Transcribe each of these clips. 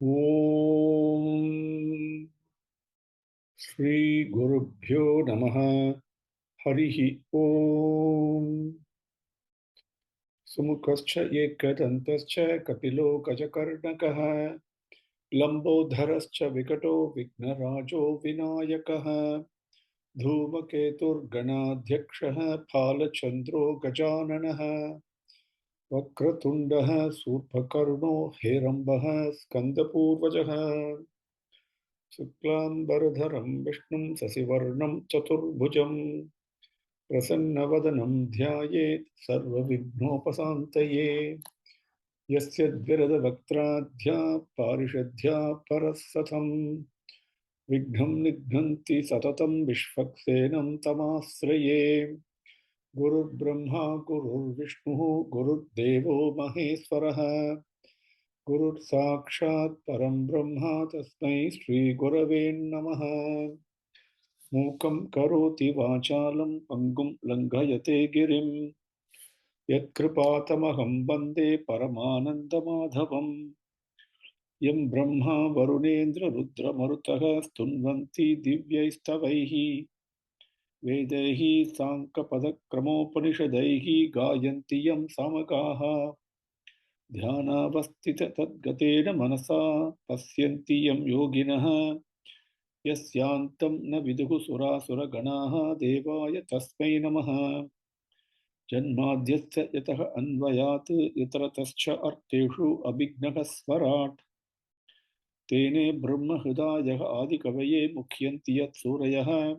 Om Shri Gurubhyo Namaha Harihi Om Sumukhascha Ekadantascha Kapilo Gajakarnakaha Lambodharascha Vikato Vignarajo Vinayakaha Dhumaketur Ganadhyakshaha Phalachandro Gajananaha Vakratundaha Surpakarno Herambaha Skandapurvajaha Shuklambaradharam Vishnum Sasivarnam Chaturbhujam Prasanavadhanam Dhyayet Sarvavignopasantaye Yasya Dvirada Vaktradhya Parishadhya Parasatham Vignam Nighanti Satatam Vishvaksenam Tamasraye Guru Brahma Guru Vishnu Guru Devo Maheswaraha Guru Sakshat Param Brahma Tasmai Shri Gurave Namaha Mukam Karoti Vachalam Pangum Langhayate Girim Yatkripatamaham Bande Paramananda Madhavam Yam Brahma Varunendra Rudra Marutaha Stunvanti Divyaistavaihi Vedehi Sankapadakramopanisadaihi Gayanti Yam Samagaha Dhyanavastita Tadgatena Manasa Pasyanti Yam Yoginaha Yasyantam na viduhu surasura ganaha devaya tasmai namaha janmadhyasya yataha anvayat yataratascha arteshu abhignaha swarat tene brahma hridayaha adikavaye mukhyanti yat surayaha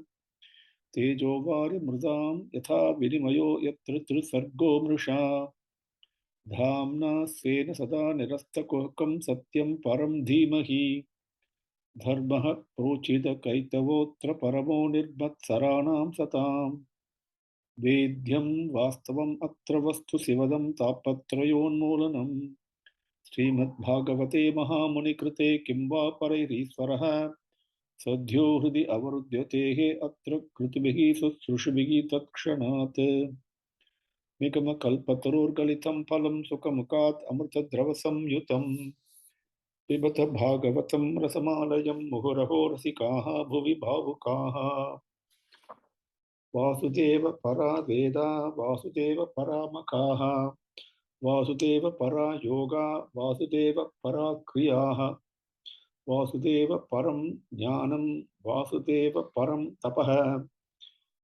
tejovari mridam yatha vinimayo yatra trisargo mrisha dhamna svena sada nirastakokam satyam param dhimahi Dharmaha prochida kaitavotra paramo nirmatsaranam satam Vedyam vastavam atra vastu sivadam tapatrayonmolanam Srimad Bhagavate Mahamuni Krite Kimva Parairisvaraha Sadhyo Hridi Avarudhyatehe Atra Kritibihi Susrushibhi Tatkshanat Mikama Kalpatarur Galitam Palam Sukamukat Amrta Dravasam Yutam Pibata Bhagavatam Rasamalayam Muhuraho Rasikaha Bhuvi Bhavukaha Vasudeva Para Veda Vasudeva Paramakaha Vasudeva Para Yoga Vasudeva Para Kriyaha Vasudeva Param Jnanam Vasudeva Param Tapaha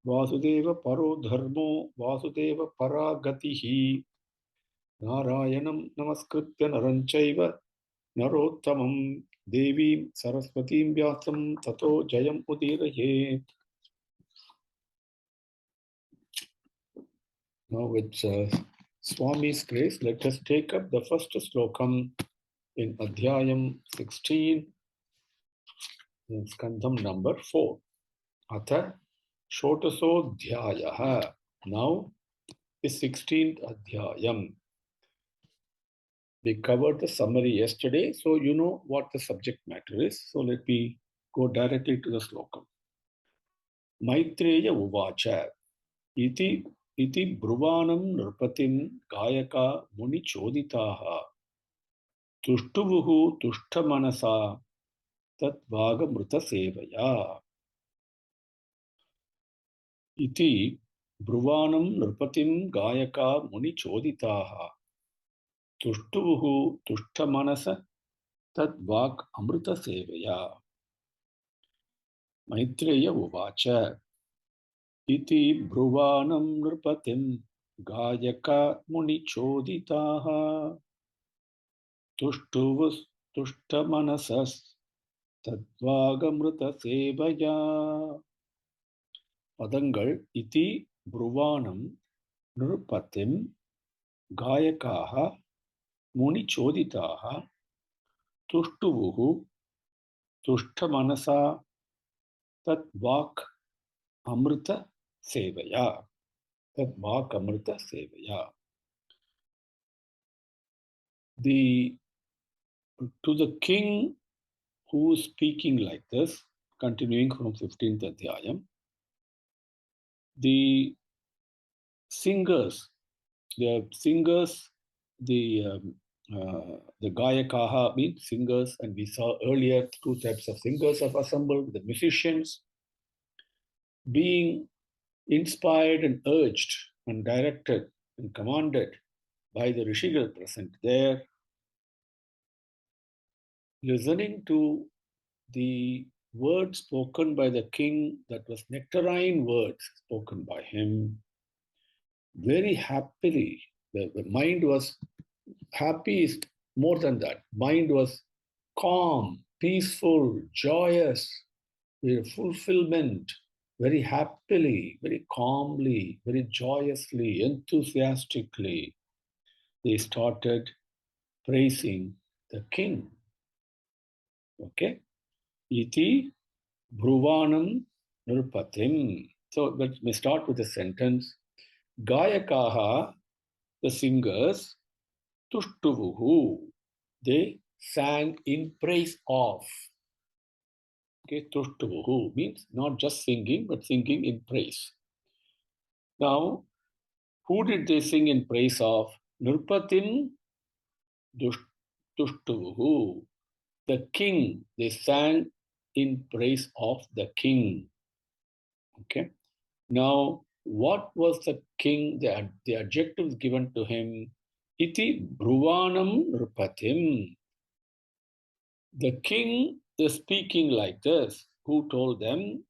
Vasudeva Paro Dharmo Vasudeva Para Gatihi Narayanam Namaskritya Naranchaiva Narottamam Devim Saraswatim Vyasam Tato Jayam Udiraye. Now with Swami's grace, let us take up the first slokam in Adhyayam 16, in Skandham number 4. Atha Shotaso Dhyayaha. Now is 16th Adhyayam. We covered the summary yesterday, so you know what the subject matter is. So let me go directly to the slokam. Maitreya Uvacha Iti Bruvanam Nurpatim Gayaka Muni Choditaha Tushtuvuhu Tushtamanasa Tat Vagamruta Sevaya Iti Bruvanam Nurpatim Gayaka Muni Choditaha Tushtuvuhu Tushtamanasa Tat Vag Amruta Sevaya Maitreya Uvacha Iti Bruvanam Nurpatim Gayaka Muni Choditaha Tushtuvus Tushtamanasas Tadvagamruta Sevaya Padangal Iti Bruvanam Nurpatim Gayakaha Muni Choditaha Tushtuvuhu Tushtamanasa Tadvak Amrita Sevaya. Tadvak Amrita Sevaya. To the king who is speaking like this, continuing from 15th Adhyayam, the singers, the the Gayakaha means singers, and we saw earlier two types of singers have assembled, the musicians being inspired and urged and directed and commanded by the Rishigal present there, listening to the words spoken by the king, that was nectarine words spoken by him, very happily. The mind was happy, is more than that. Mind was calm, peaceful, joyous, fulfillment, very happily, very calmly, very joyously, enthusiastically. They started praising the king. Okay? Iti Bhruvanam Nirpatim. So let me start with the sentence. Gayakaha, the singers, Tushtuvuhu, they sang in praise of. Okay, Tushtuvuhu means not just singing, but singing in praise. Now, who did they sing in praise of? Nirpatim Tushtuvuhu. The king, they sang in praise of the king. Okay. Now, what was the king, the adjectives given to him? Iti Bhruvanam Nirpatim. The king is speaking like this, who told them,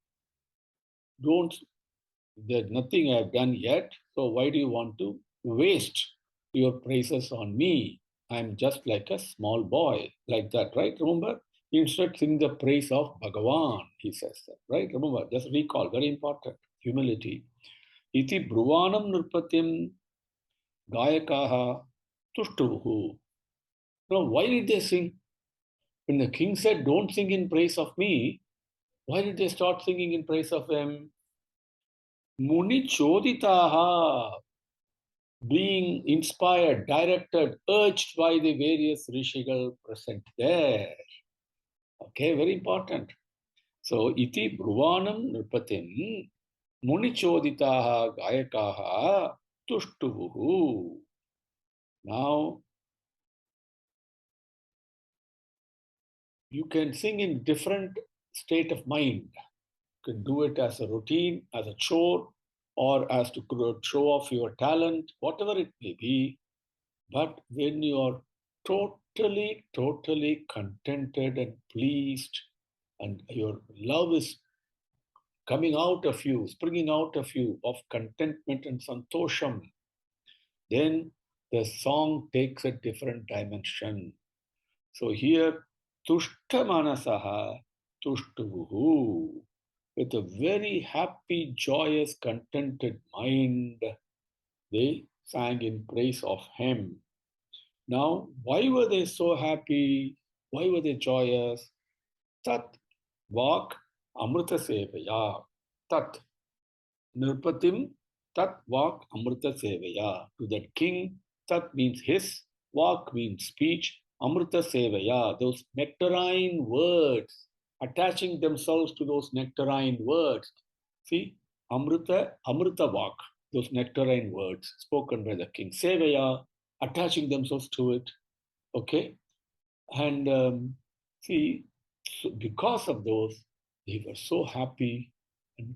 there's nothing I've done yet, so why do you want to waste your praises on me? I'm just like a small boy, like that, right? Remember? Instead, sing the praise of Bhagavan, he says that, right? Remember, just recall, very important, humility. Iti Bhruvanam Nirpatim Gayakaha Tushtuvuhu. Now, why did they sing? When the king said, don't sing in praise of me, why did they start singing in praise of him? Muni Choditaha, being inspired, directed, urged by the various Rishigal present there. Okay, very important. So, iti Bhruvanam Nirpatim Muni Choditaha Gayakaha Tushtuvuhu. Now, you can sing in different state of mind. You can do it as a routine, as a chore, or as to show off your talent, whatever it may be. But when you are totally contented and pleased, and your love is coming out of you, springing out of you, of contentment and santosham, then the song takes a different dimension. So here, tushta manasaha tushtuvuhu. With a very happy, joyous, contented mind, they sang in praise of him. Now, why were they so happy? Why were they joyous? Tat Vak Amrita Sevaya. Tat Nirpatim Tat Vak Amrita Sevaya. To that king, Tat means his, Vak means speech, Amrita Sevaya, those nectarine words, attaching themselves to those nectarine words. See, Amrita Vak, those nectarine words spoken by the king. Sevaya, attaching themselves to it. Okay? And see, so because of those, they were so happy and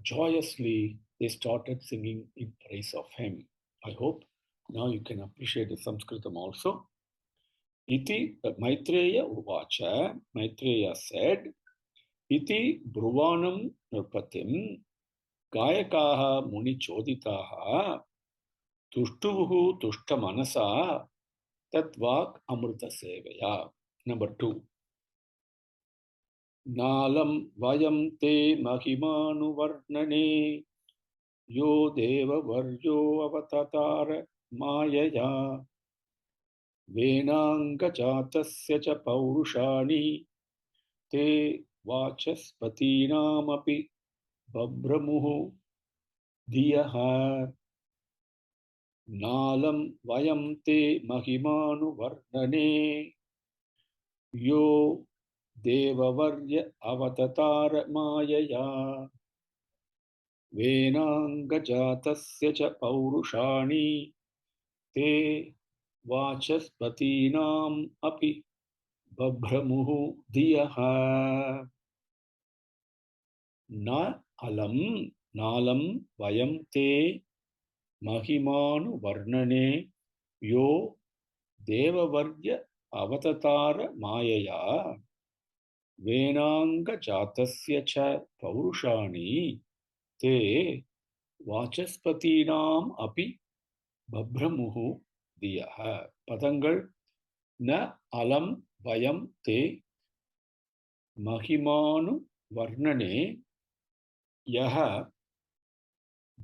joyously they started singing in praise of him. I hope now you can appreciate the Sanskritam also. Iti Maitreya Uvacha, Maitreya said, Iti Bhruvanam Nirpatim Gayakaha Muni Choditaha Tushtuvuhu Tushta Manasa Tatvak Amrita Sevaya. Number 2. Nalam vayam te mahimanu varnane yo deva varyo avatatara mayaya venanga chatasya cha paurushani te vachaspatinamapi babbramuhu diyaha. Nalam vayam te mahimanu varnane yo Devavarya avatatara mayaya venanga jatasya cha paurushani te Vachaspatinam api babhramuhu diyaha. Na alam nalam vayam te mahimanu varnane yo devavarya avatatara mayaya venanga jatasya cha paurushani te vachaspatinam api babhramuhu diyaha. Padangal na alam vayam te mahimanu varnane yaha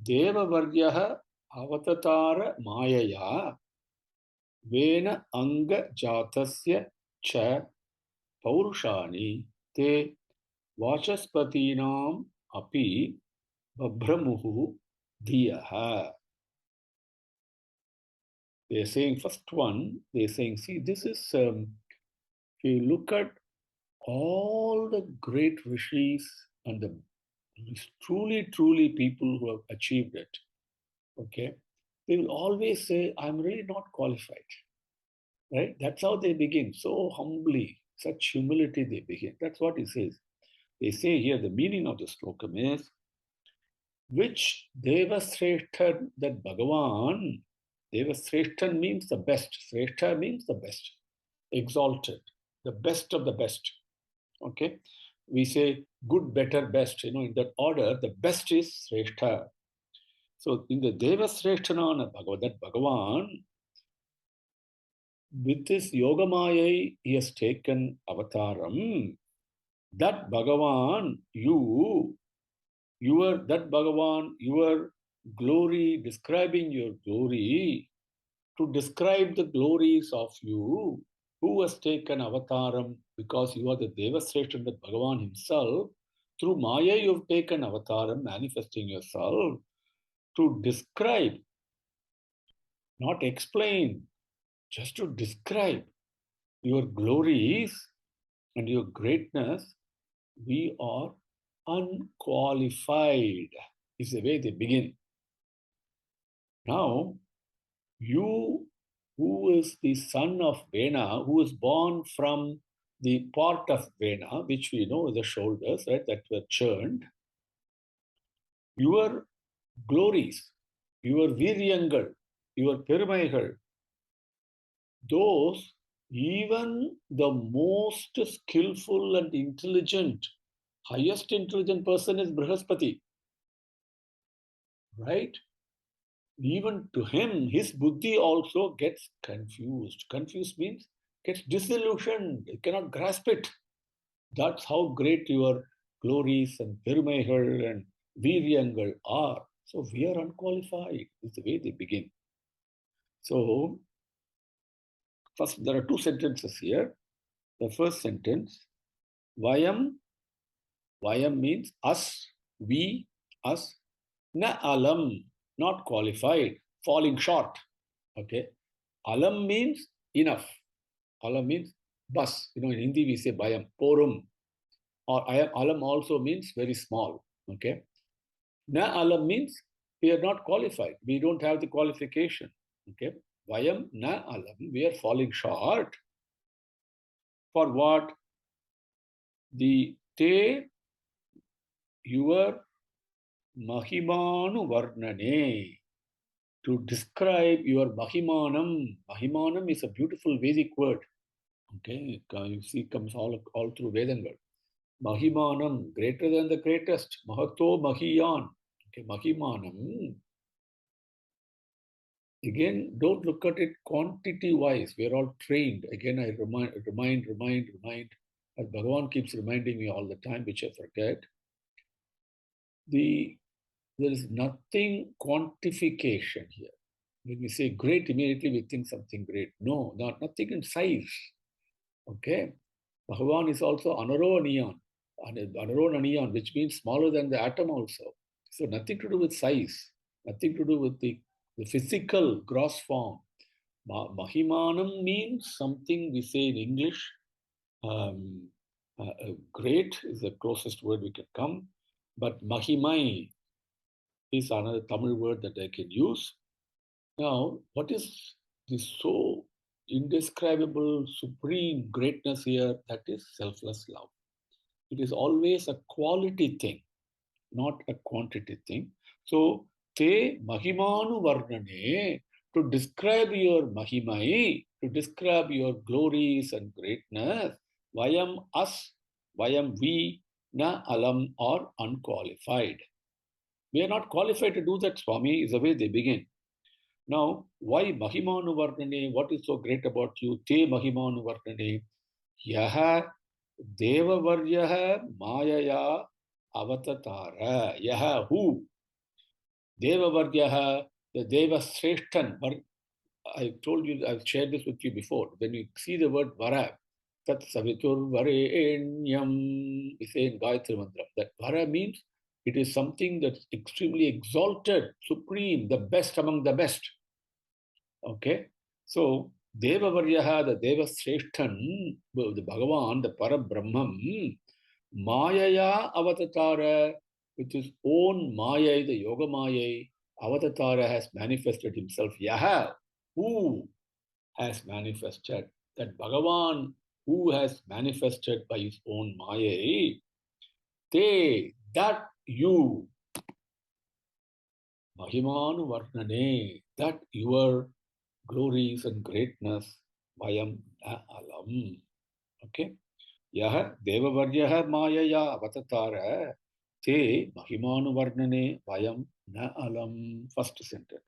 devavaryaha avatatara mayaya vena anga jatasya cha paurushani te vachaspatinam api babhramuhu diyaha. They're saying, first one, they're saying, see, this is, if you look at all the great rishis and the truly people who have achieved it, okay, they will always say, I'm really not qualified, right? That's how they begin, so humbly, such humility they begin. That's what he says. They say here the meaning of the slokam is, which Devasreshtan, that Bhagavan, Devasreshtan means the best, Sreshta means the best, exalted, the best of the best. Okay, we say good, better, best. In that order, the best is Sreshta. So in the Devasreshtanana Bhagavan, that Bhagavan, with his Yogamaya, he has taken avataram. That Bhagavan, that Bhagavan, your glory, describing your glory, to describe the glories of you, who has taken avataram, because you are the Devasreshtan, that Bhagavan himself, through Maya you have taken avataram, manifesting yourself, to describe, not explain, just to describe your glories and your greatness. We are unqualified, is the way they begin. Now, you, who is the son of Vena, who is born from the part of Vena, which we know the shoulders, right, that were churned, your glories, your viryangal, your permaigal, those even the most skillful and intelligent, highest intelligent person is Brihaspati, right? Even to him, his buddhi also gets confused. Confused means gets disillusioned. He cannot grasp it. That's how great your glories and Perumaigal and Viryangal are. So we are unqualified, is the way they begin. So first, there are two sentences here. The first sentence, Vayam means us, we, us. Na alam, not qualified, falling short. Okay. Alam means enough. Alam means bus. In Hindi we say bayam, porum. Or alam also means very small. Okay. Na alam means we are not qualified. We don't have the qualification. Okay. Vayam na alam. We are falling short. For what? The te, your mahimanu varnane. To describe your mahimanam. Mahimanam is a beautiful Vedic word. Okay, you see, it comes all through Vedangal. Mahimanam, greater than the greatest. Mahato Mahiyan. Okay, Mahimanam. Again, don't look at it quantity-wise. We are all trained. Again, I remind. As Bhagavan keeps reminding me all the time, which I forget. There is nothing quantification here. When we say great, immediately we think something great. No, nothing in size. Okay. Bhagavan is also Anaronaniyan, which means smaller than the atom also. So nothing to do with size, nothing to do with the physical gross form. Mahimanam means something we say in English. Great is the closest word we can come. But Mahimai is another Tamil word that I can use. Now, what is this so indescribable, supreme greatness here, that is selfless love. It is always a quality thing, not a quantity thing. So, te mahimanu varnane, to describe your mahimai, to describe your glories and greatness, vayam us, vayam we, na alam, or unqualified. We are not qualified to do that, Swami, is the way they begin. Now, why mahimanu varnane? What is so great about you? Te mahimanu varnane. Yaha devavaryaha mayaya avatatara. Yaha who? Devavaryaha, the Deva Sreshtan. I told you, I've shared this with you before. When you see the word vara, tat savitur varenyam, we say in Gayatri Mantra. That vara means it is something that's extremely exalted, supreme, the best among the best. Okay? So, Deva Varyaha, the Deva Sreshtan, the Bhagavan, the Parabrahman, Mayaya Avatatara, with his own Maya, the Yoga Maya, Avatatara has manifested himself. Yaha, who has manifested? That Bhagavan, who has manifested by his own Maya, they, that you, Mahimanu Varnane, that your glories and greatness, vayam na alam. Okay? Yaha devavaryaha mayaya avatatara te mahimanu varnane vayam na alam. First sentence.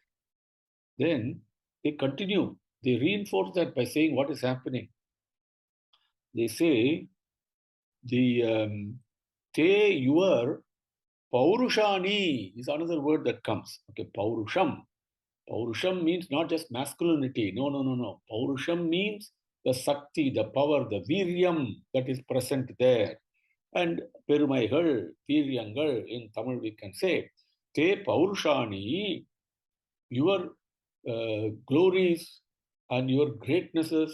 Then they continue. They reinforce that by saying what is happening. They say the te your paurushani is another word that comes. Okay, paurusham. Paurusham means not just masculinity. No. Paurusham means the Sakti, the power, the Viryam that is present there. And Perumaigal, Viryangal, in Tamil we can say, Te Paurushani, your glories and your greatnesses,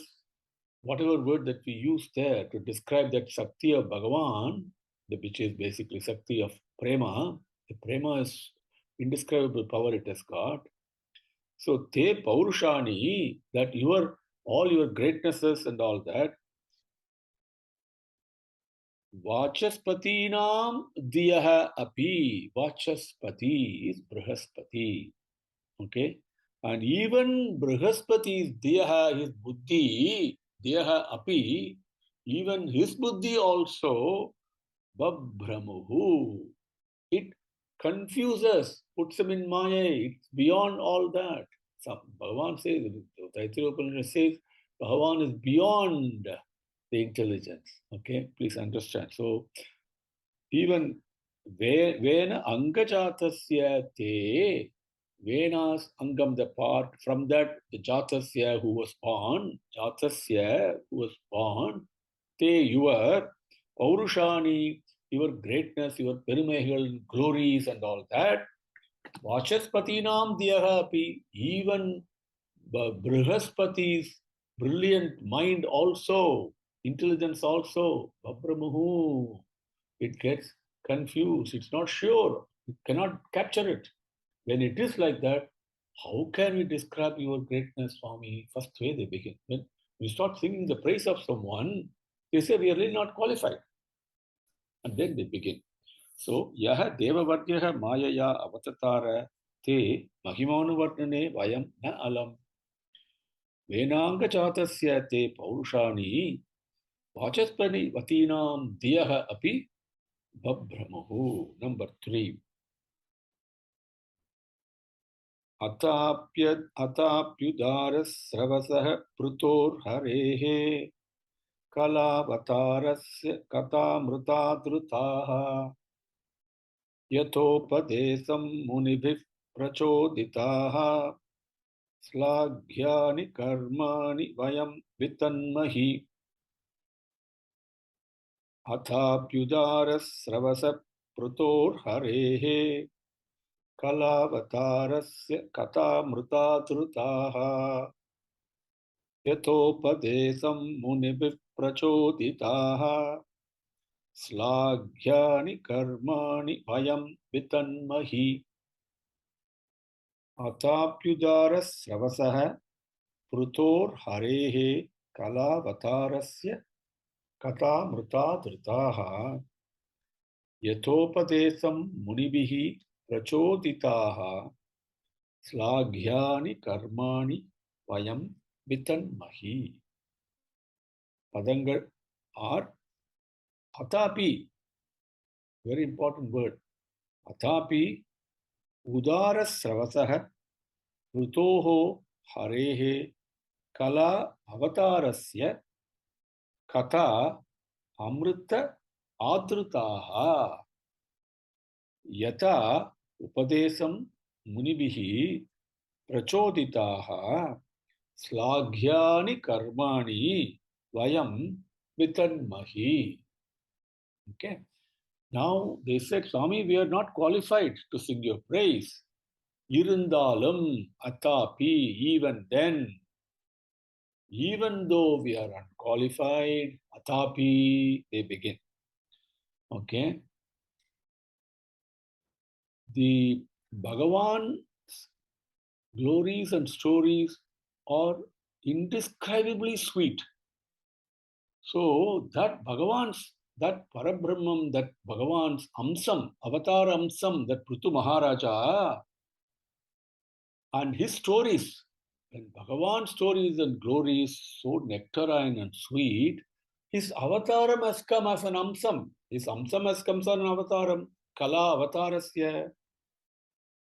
whatever word that we use there to describe that Shakti of Bhagavan, which is basically Shakti of Prema, the Prema is indescribable power it has got. So, te paurushani, that all your greatnesses and all that, Vachaspatinam diyaha api. Vachaspati is Brihaspati. Okay? And even Brihaspati's diyaha, his buddhi, diyaha api, even his buddhi also, babhramuhu. It confuses, puts him in maya. It's beyond all that. Bhagavan says, Taittiriya Upanishad says, Bhagavan is beyond the intelligence. Okay, please understand. So, even Vena Angajatasya te, Vena's Angam, the part, from that, the Jatasya who was born, Jatasya who was born, te, your Paurushani, your greatness, your Perumegal, glories, and all that. Vachaspatinam diyahapi, even Brihaspati's brilliant mind also, intelligence also, Vabramuhu, it gets confused. It's not sure. It cannot capture it. When it is like that, how can we describe your greatness, Swami? First way they begin. When we start singing the praise of someone, they say we are really not qualified. And then they begin. So, yaha devavaryaha mayaya avatatara te mahimanuvarnane vayam na alam. Venanga chatasya te paurushani vachaspani vatinam diyaha api babhramuhu. Number 3. Atapyudarasravasah prutor harehe kalavatarasya katamrutadrutaha yathopadesam munibhih prachoditaha slaghyani karmani vayam vitanmahi. Atapyudarasravasah prutor harehe kalavatarasya katamrutadrutaha yathopadesam munibhih prachoditaha slaghyani karmani vayam vitanmahi. Atapyudarasravasah Pruthor Harehe Kalavatarasya Kata Mruta Dritaha Yathopadesam Munibihi Prachoditaha Slaghyani Karmani Vayam Vitanmahi. Padangal are Atapi, very important word. Atapi Udara Sravasaha Prutoho Harehe Kala Avatarasya Kata Amrita Adrutaha Yata Upadesam Munibihi Prachoditaha Slaghyani Karmani Vayam Vitanmahi. Okay. Now they said, Swami, we are not qualified to sing your praise. Irundalum Atapi, even then, even though we are unqualified, Atapi, they begin. Okay. The Bhagavan's glories and stories are indescribably sweet. So that Bhagavan's, that Parabrahmam, that Bhagavan's Amsam, Avatar Amsam, that Pruthu Maharaja, and his stories, when Bhagavan's stories and glories so nectarine and sweet, his avataram has come as an amsam. His amsam has come as an avataram. Kala avatarasya.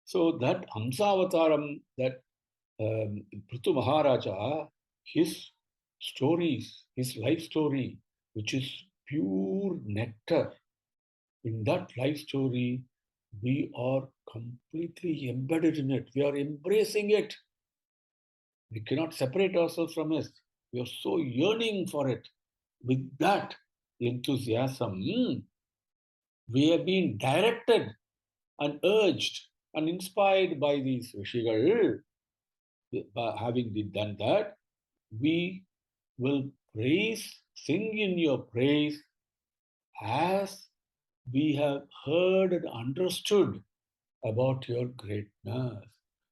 So that amsa avataram, that Pruthu Maharaja, his stories, his life story, which is pure nectar, in that life story, we are completely embedded in it. We are embracing it. We cannot separate ourselves from it. We are so yearning for it. With that enthusiasm, we have been directed and urged and inspired by these Rishigal. Having done that, we will praise, sing in your praise as we have heard and understood about your greatness.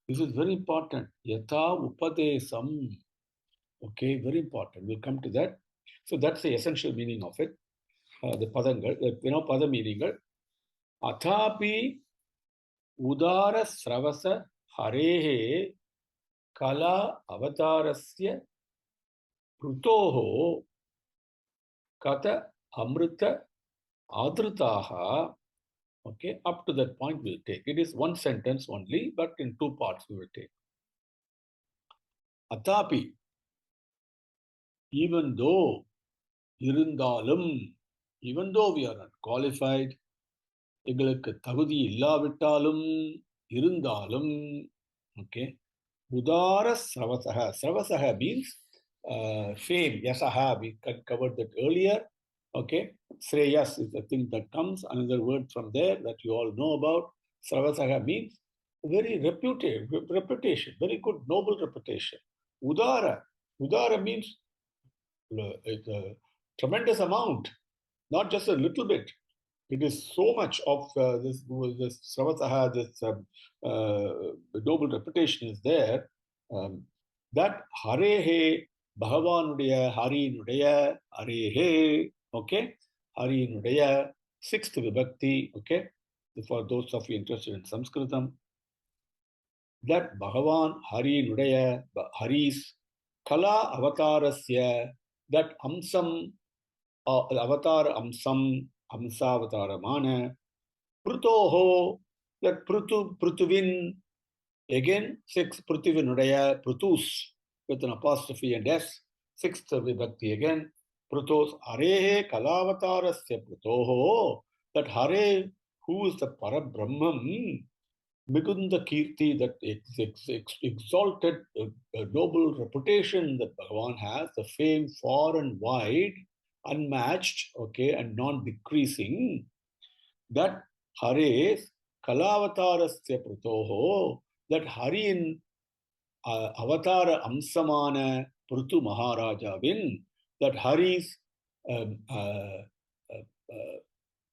This is very important. Yatha upadesam. Okay, very important. We'll come to that. So that's the essential meaning of it. The padangal, pada meaningal. Athapi udara sravasa harehe kala avatarasya prutoho kata amrita adritaha. Okay, up to that point we'll take. It is one sentence only, but in two parts we will take. Athapi, even though, irundalum, even though we are unqualified, எங்களுக்கு தகுதி இல்லாவிட்டாலும் இருந்தாலும், okay, udara sravasaha. Sravasaha means fame. Yasaha, we covered that earlier. Okay, Shreyas is the thing that comes. Another word from there that you all know about. Sravasaha means very reputation, very good, noble reputation. Udara. Udara means it's a tremendous amount, not just a little bit. It is so much of this Sravasaha, this noble reputation is there, that Harehe, Bhagavanudaya, Harinudaya, Harehe, okay, Harinudaya, sixth vibhakti, okay, for those of you interested in Sanskritam, that Bhagavan, Harinudaya, Haris, Kala avatarasya, that Amsam, avatar Amsam, Amsavataramana, Prutoho, that Prutuvin, again, six Prutuvinudaya, Prutus, with an apostrophe and S, sixth vibhakti again, Prutos, Harehe Kalavatarasya Prutoho, that Hare, who is the Parabrahman, Migunda Kirti, that exalted noble reputation that Bhagavan has, the fame far and wide, unmatched, okay, and non-decreasing, that Hare Kalavatarasya Prutoho, that Hari in Avatara Amsamana Pruthu Maharajavin, that Hari's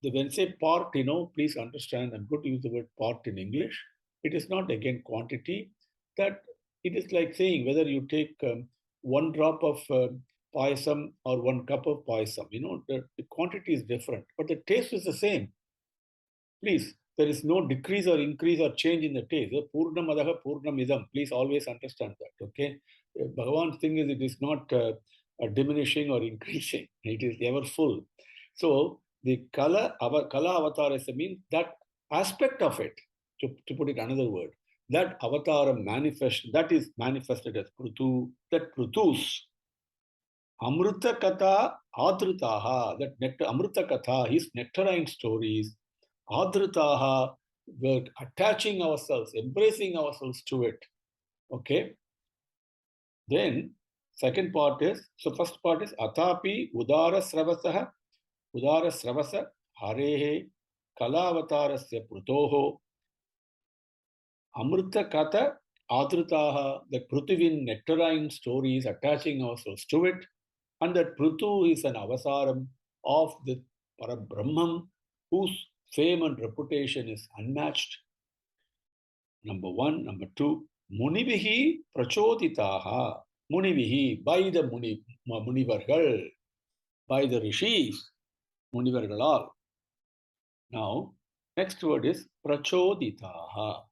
when say part, please understand, I'm going to use the word part in English. It is not again quantity, that it is like saying whether you take one drop of payasam or 1 cup of payasam. The quantity is different, but the taste is the same. Please, there is no decrease or increase or change in the taste. Purnamadaha Purnamidam. Please always understand that. Okay. Bhagavan's thing is it is not diminishing or increasing. It is ever full. So the Kala Avatarasa means that aspect of it, to put it another word, that avatar that is manifested as Pruthu, that Pruthus. Amrita Katha Adritaha, that Amrita Katha, his nectarine stories, Adritaha, we're attaching ourselves, embracing ourselves to it. Okay. Then, second part is, so first part is Atapi Udara Sravasa Harehe Kalavatarasya Prutoho Amrita Katha Adritaha, the Prutuvin nectarine stories, attaching ourselves to it. And that Pruthu is an avasaram of the Parabrahman, whose fame and reputation is unmatched. Number one. Number two, Munivihi Prachoditaha. Munivihi, by the Munivargal, by the Rishis, Munivargalal. Now, next word is Prachoditaha.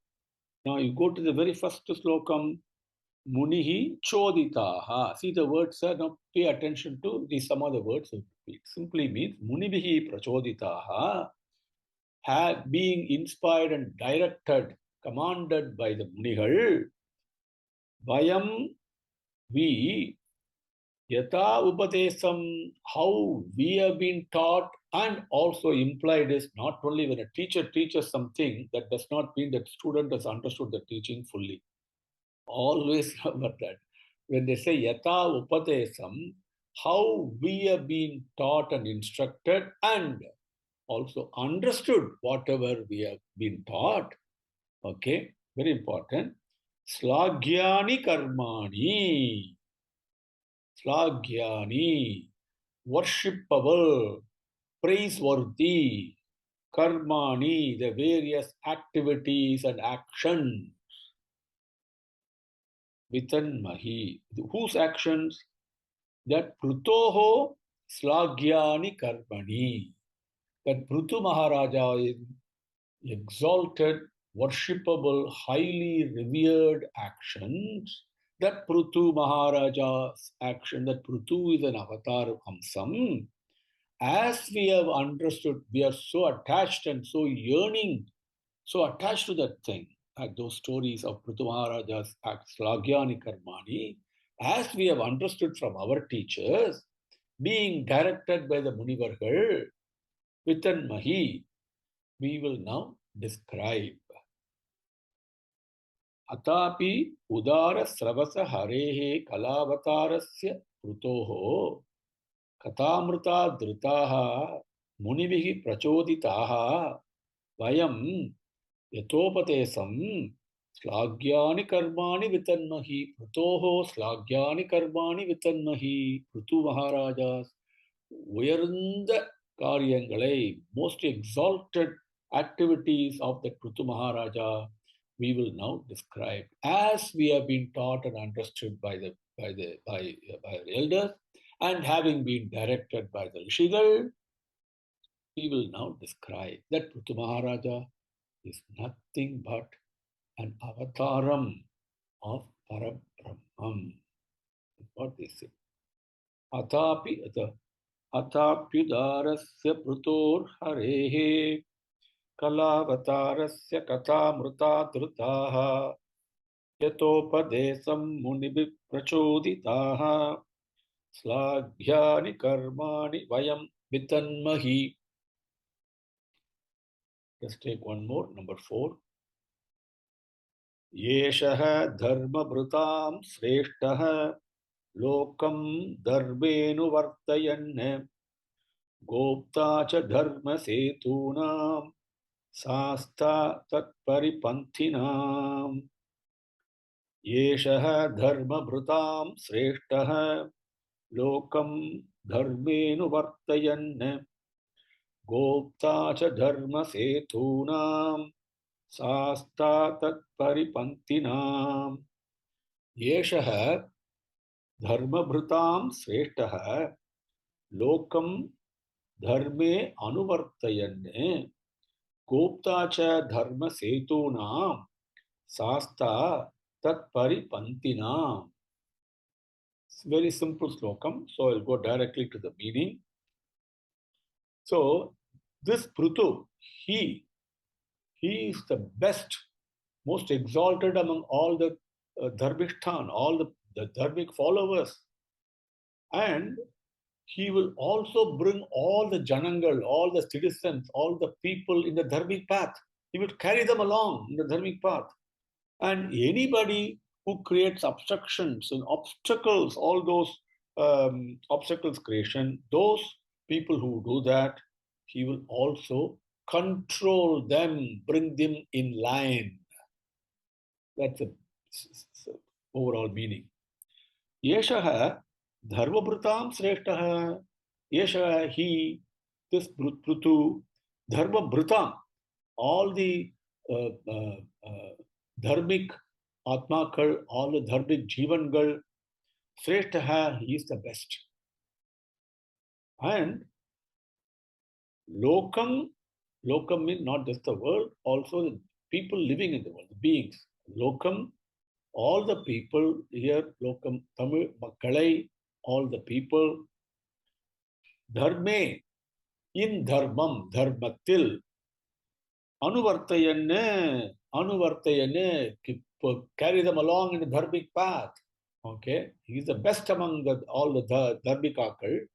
Now, you go to the very first slokam, Munihi Choditaha. See the words, sir. Now pay attention to some of the words. It simply means Munibihi Prachoditaha, being inspired and directed, commanded by the Munihal. Vayam, we, Yata Upadesam, how we have been taught, and also implied is not only when a teacher teaches something, that does not mean that student has understood the teaching fully. Always remember that. When they say Yata Upadesam, how we have been taught and instructed and also understood whatever we have been taught. Okay, very important. Slagyani Karmani. Slagyani, worshipable, praiseworthy. Karmani, the various activities and actions. Vitanmahi, whose actions? That Prutoho Slagyani Karmani. That Pruthu Maharaja is exalted, worshipable, highly revered actions. That Pruthu Maharaja's action, that Pruthu is an avatar of Hamsam. As we have understood, we are so attached and so yearning, so attached to that thing. Those stories of Pruthu Maharaja's Slagyani Karmani, as we have understood from our teachers, being directed by the Munivargal, Vitan Mahi, we will now describe. Atapi Udara Sravasa Harehe Kalavatarasya Prutoho Katamruta Dritaha Munivihi Prachoditaha Vayam Yatopatesam Slagyani Karmani Vitanmahi Prutoho Slagyani Karmani Vitanmahi Pruthu Maharajas Uyarnda Karyangalai, most exalted activities of the Pruthu Maharaja, we will now describe as we have been taught and understood by our elders, and having been directed by the Rishigal, we will now describe that Pruthu Maharaja is nothing but an avataram of Parabrahman. What they say. Atapyudarasya Prutor Harehe Kalavatarasya Katamruta Drutaha Yatopadesam Munibhi Prachoditaha Slagyani Karmani Vayam Vitanmahi. Let's take one more, number 4. Yeshaha Dharma Brutam Sreshtaha Lokam Dharmenu Vartayan Gopta cha Dharma Setunam Sasta Tatparipanthinam Yeshaha Dharma Brutam Sreshtaha Lokam Dharmenu Vartayan Gopta cha Dharma Setunam Sasta Tatparipanthinam. Yeshaha dharmabhrutam sreshtaha lokam dharme anuvartayan gopta cha dharma setunam sasta tat paripantinam. It's a very simple slokam, so I'll go directly to the meaning. So, this Pruthu, he is the best, most exalted among all the Dharmishtan, all the Dharmic followers. And he will also bring all the Janangal, all the citizens, all the people in the Dharmic path. He will carry them along in the Dharmic path. And anybody who creates obstructions and obstacles, all those obstacles creation, those people who do that, he will also control them, bring them in line. That's the overall meaning. Yeshaha dharmabhrutam sreshtaha. Yeshaha, he, this Pruthu, dharmabhrutam, all the dharmic atmakal, all the dharmic jivangal, sreshtaha, he is the best. And lokam, lokam means not just the world, also the people living in the world, the beings. Lokam, all the people here, lokam, Tamil, Makkalai, all the people, dharme, in dharmam, dharmatil, anuvartayanne, carry them along in the dharmic path. Okay, he is the best among all the dharmikakal,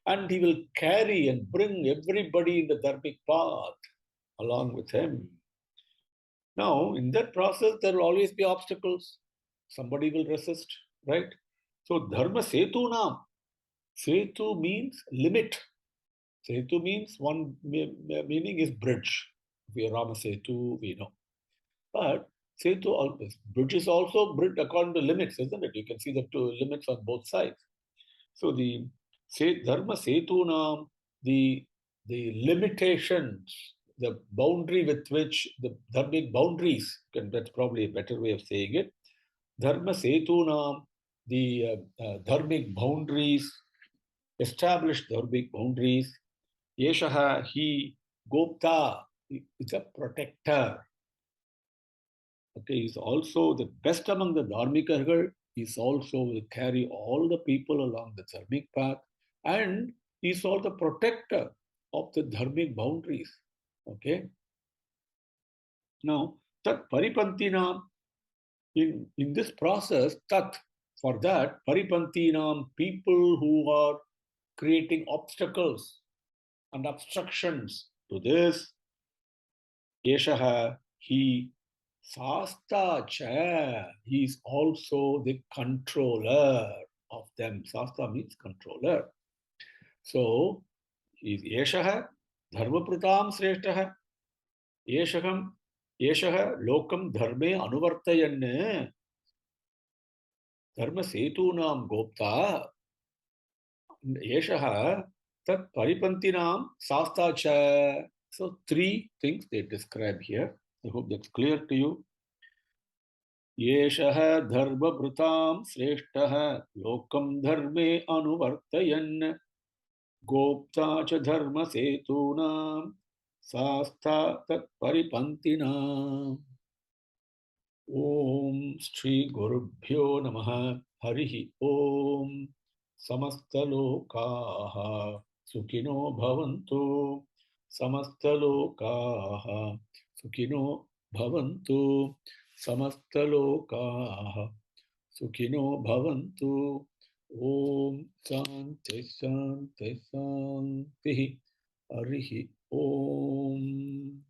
and he will carry and bring everybody in the dharmic path along with him. Now, in that process, there will always be obstacles. Somebody will resist, right? So, dharma setu nam. Setu means limit. Setu means one meaning is bridge. We are Rama Setu, we know. But Setu always, bridge is also bridge according to limits, isn't it? You can see the two limits on both sides. So the Dharma Setunam, the limitations, the boundary with which the dharmic boundaries, that's probably a better way of saying it. Dharma Setunam, the dharmic boundaries, established dharmic boundaries. Yeshaha, he, Gopta, is a protector. Okay, he's also the best among the dharmikagal. He's also will carry all the people along the dharmic path, and he's also the protector of the dharmic boundaries. Okay. Now, tat paripantinam, in this process, tat, for that, paripantinam, people who are creating obstacles and obstructions to this, Yeshaha, he, Sasta cha, he is also the controller of them. Sasta means controller. So, is Yeshaha, Dharmapratam Sreshtaha, Yeshaham, Yeshaha, Lokam Dharme Anuvartayan, Dharma Setunam Gopta, Yeshaha, Tat Paripantinam Sasta cha. So, three things they describe here. I hope that's clear to you. येषः धर्मभृतां श्रेष्ठः लोकं धर्मे अनुवर्तयन् गोप्ता च धर्मसेतूनां शास्ता तत्परिपन्थिनाम्. ॐ श्री गुरुभ्यो नमः. हरिः ॐ. समस्तलोकाः सुखिनो भवन्तु. समस्तलोकाः सुखिनो भवन्तु. समस्तलोकाः सुखिनो भवन्तु. ॐ शान्ति शान्ति शान्तिः. हरिः ॐ.